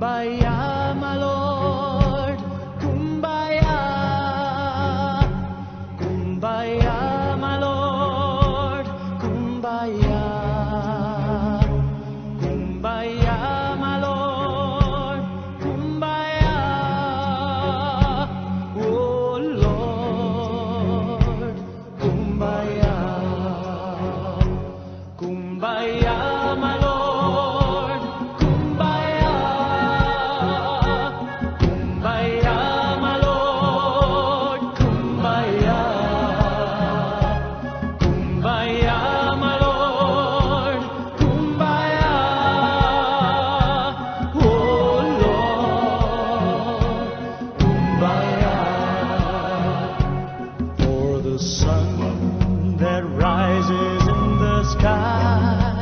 Kumbaya, my Lord, Kumbaya, Kumbaya, my Lord, Kumbaya, Kumbaya, my Lord, Kumbaya, oh Lord, Kumbaya, Kumbaya, my Lord. The sun that rises in the sky,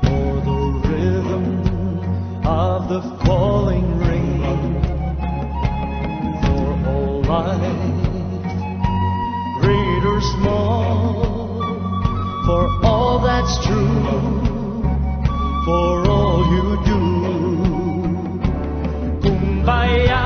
or the rhythm of the falling rain, for all life, great or small, for all that's true, for all you do. Kumbaya.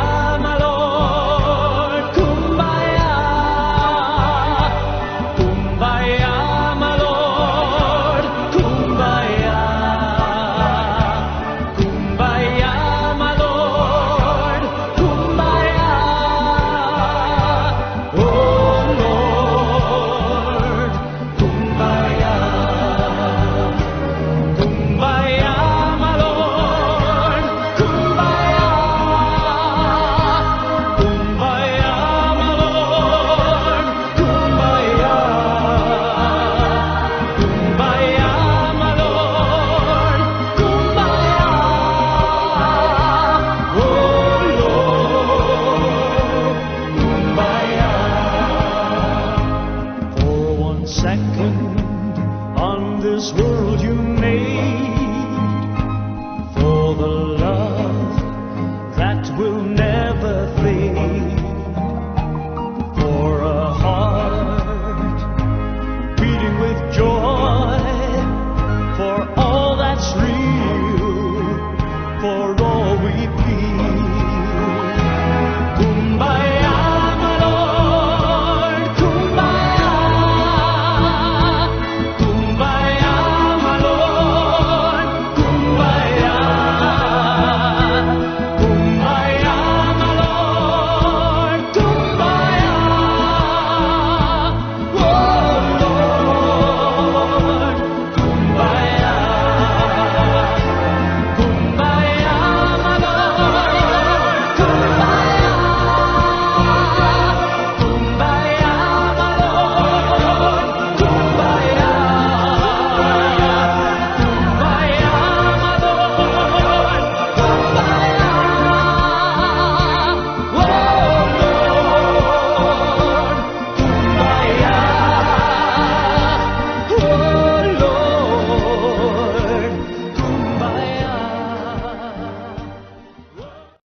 Second on this world you